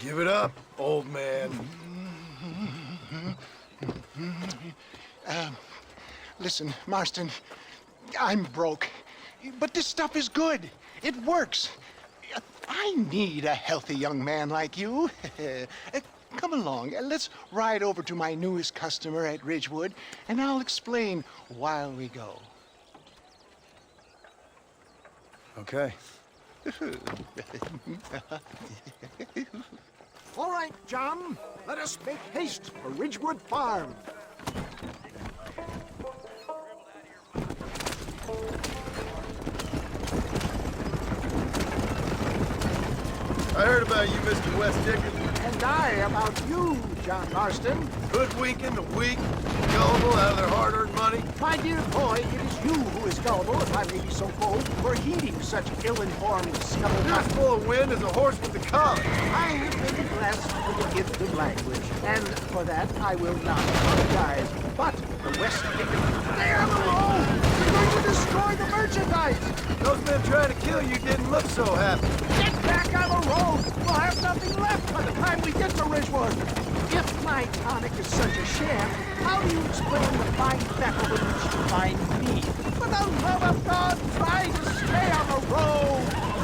Give it up, old man. Listen, Marston, I'm broke, but this stuff is good. It works. I need a healthy young man like you. Come along, let's ride over to my newest customer at Ridgewood, and I'll explain while we go. Okay. All right, John, let us make haste for Ridgewood Farm. I heard about you, Mr. West Dickens. And I about you, John Marston. Hoodwinking the weak, gullible out of their hard-earned money. My dear boy, it is you who is gullible, if I may be so bold, for heeding such ill-informed You're scuttlebutt. as full of wind as a horse with the collar. I have been blessed with the gift of language, and for that I will not apologize. But the West Dickens, they are the road! They're going to destroy the merchandise! Those men trying to kill you didn't look so happy. Get back on the road! We'll have nothing left by the time we get to Ridgewood! If my tonic is such a sham, how do you explain the fine battle with which you find me? For the love of God, try to stay on the road!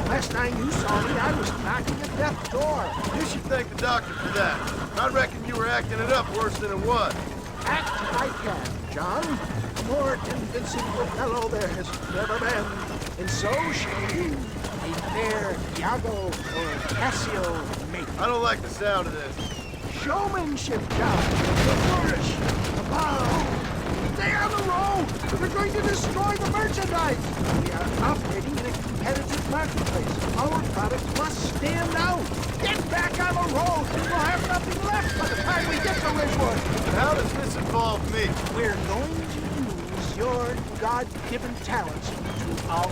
Last time you saw me, I was knocking at death's door. You should thank the doctor for that. I reckon you were acting it up worse than it was. Act I can, John. A more convincing fellow there has never been. And so shall you, a fair Iago or Cassio mate. I don't like the sound of this. Showmanship, John. The flourish, the bow. Stay on the road! We're going to destroy the merchandise! We are operating in a competitive marketplace. Our product must stand out. Get back on the road! We'll have nothing left by the time we get to Ridgewood. How does this involve me? We're going to use your God-given talents to our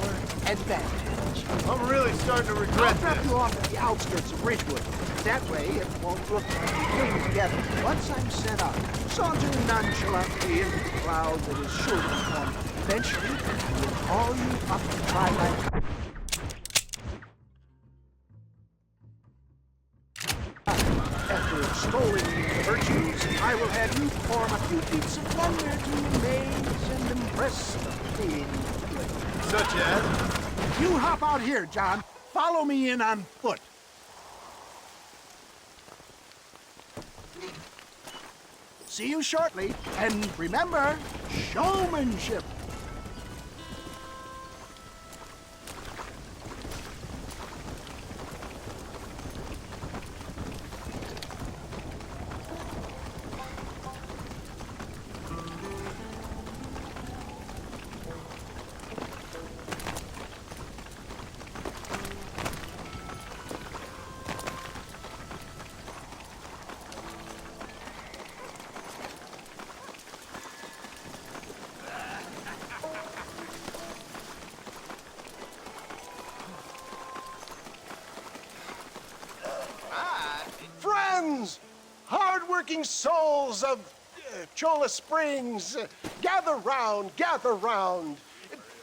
advantage. I'm really starting to I'll regret drop this. you off at the outskirts of Ridgewood. That way, it won't look like we came together. Once I'm set up, saunter nonchalantly into the cloud that is sure to come. Eventually, I will call you up to try my... After extolling the virtues, I will have you perform a few feats of wonder to amaze and impress the paying public. Such as? You hop out here, John. Follow me in on foot. See you shortly, and remember, showmanship. Friends, hard-working souls of Cholla Springs, gather round, gather round.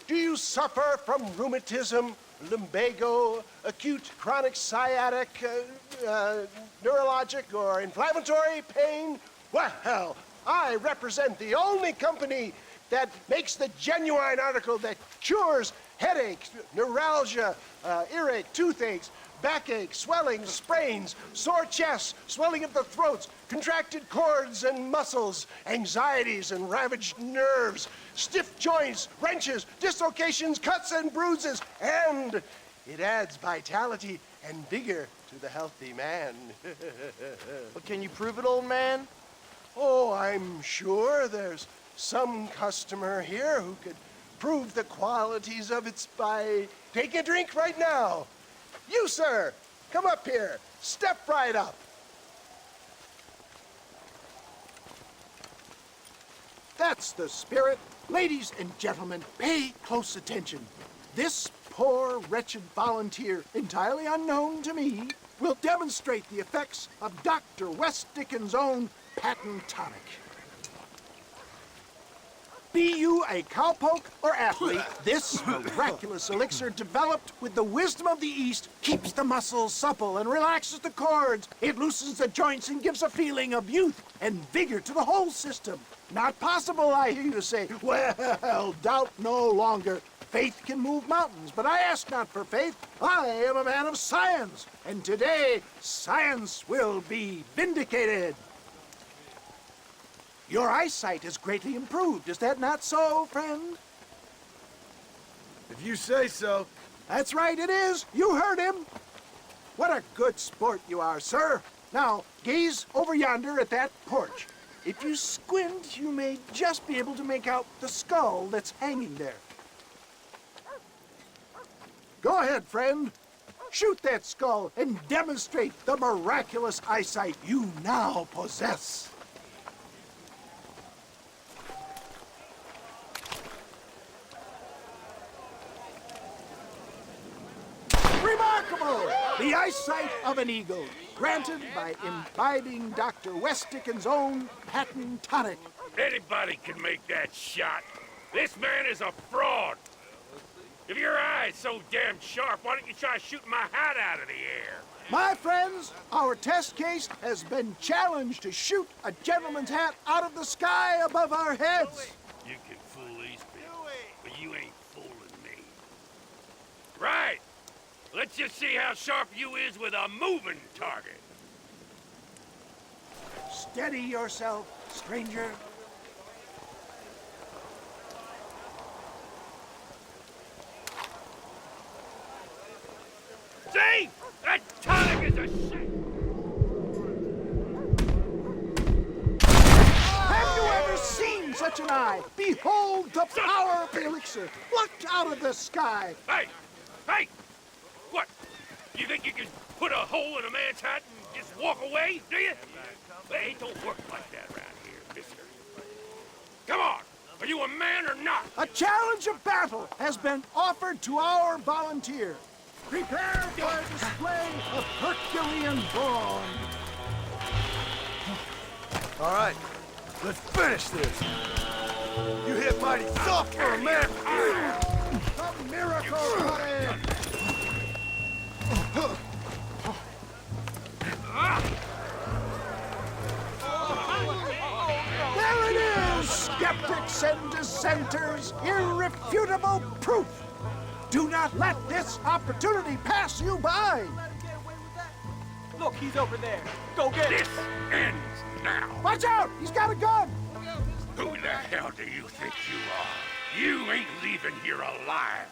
Do you suffer from rheumatism, lumbago, acute chronic sciatic, neurologic, or inflammatory pain? Well, I represent the only company that makes the genuine article that cures headaches, neuralgia, earache, toothaches, backache, swelling, sprains, sore chests, swelling of the throats, contracted cords and muscles, anxieties and ravaged nerves, stiff joints, wrenches, dislocations, cuts and bruises, and it adds vitality and vigor to the healthy man. But can you prove it, old man? Oh, I'm sure there's some customer here who could prove the qualities of it by taking a drink right now. You, sir, come up here. Step right up. That's the spirit. Ladies and gentlemen, pay close attention. This poor, wretched volunteer, entirely unknown to me, will demonstrate the effects of Dr. West Dickens' own patent tonic. Be you a cowpoke or athlete, this miraculous elixir developed with the wisdom of the East keeps the muscles supple and relaxes the cords. It loosens the joints and gives a feeling of youth and vigor to the whole system. Not possible, I hear you say. Well, doubt no longer. Faith can move mountains, but I ask not for faith. I am a man of science, and today science will be vindicated. Your eyesight has greatly improved. Is that not so, friend? If you say so. That's right, it is. You heard him. What a good sport you are, sir. Now, gaze over yonder at that porch. If you squint, you may just be able to make out the skull that's hanging there. Go ahead, friend. Shoot that skull and demonstrate the miraculous eyesight you now possess. Remarkable! The eyesight of an eagle, granted by imbibing Dr. West Dickens' own patent tonic. Anybody can make that shot. This man is a fraud. If your eye's so damn sharp, why don't you try shooting my hat out of the air? My friends, our test case has been challenged to shoot a gentleman's hat out of the sky above our heads. You can fool these people, but you ain't fooling me. Right. Let's just see how sharp you is with a moving target. Steady yourself, stranger. See? That tonic is a shit. Have you ever seen such an eye? Behold the power of the elixir, plucked out of the sky. Hey! Hey! What? You think you can put a hole in a man's hat and just walk away, do you? Hey, it don't work like that around here, mister. Come on! Are you a man or not? A challenge of battle has been offered to our volunteer. Prepare for a display of Herculean brawn. All right, let's finish this. You hit mighty soft for a man. The miracle buddy. There it is, skeptics and dissenters, irrefutable proof. Do not let this opportunity pass you by. Look, he's over there. Go get him. This ends now. Watch out, he's got a gun. Who the hell do you think you are? You ain't leaving here alive.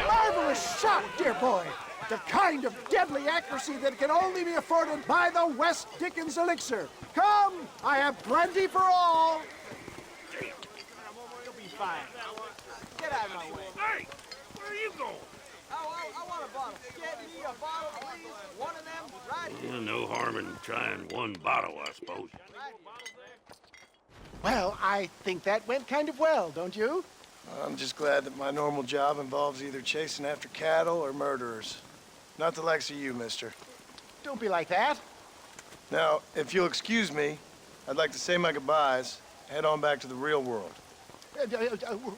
Marvelous shot, dear boy. The kind of deadly accuracy that can only be afforded by the West Dickens elixir. Come, I have plenty for all. You'll be fine. Get out of my way. Hey, where are you going? I want a bottle. Get me a bottle, please. One of them, right here. Well, no harm in trying one bottle, I suppose. Well, I think that went kind of well, don't you? I'm just glad that my normal job involves either chasing after cattle or murderers. Not the likes of you, mister. Don't be like that. Now, if you'll excuse me, I'd like to say my goodbyes, head on back to the real world.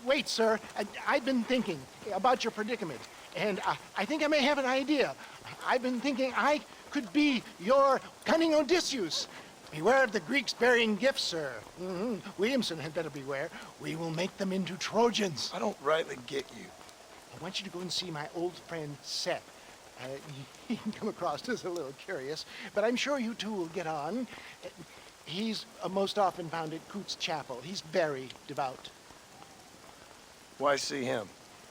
Wait, sir. I've been thinking about your predicament, and I think I may have an idea. I've been thinking I could be your cunning Odysseus. Beware of the Greeks bearing gifts, sir. Williamson had better beware. We will make them into Trojans. I don't rightly get you. I want you to go and see my old friend Seth. He can come across as a little curious, but I'm sure you two will get on. He's most often found at Coots Chapel. He's very devout. Why see him?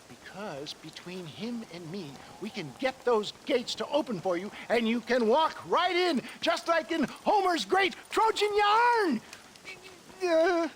Because between him and me, we can get those gates to open for you, and you can walk right in, just like in Homer's great Trojan yarn!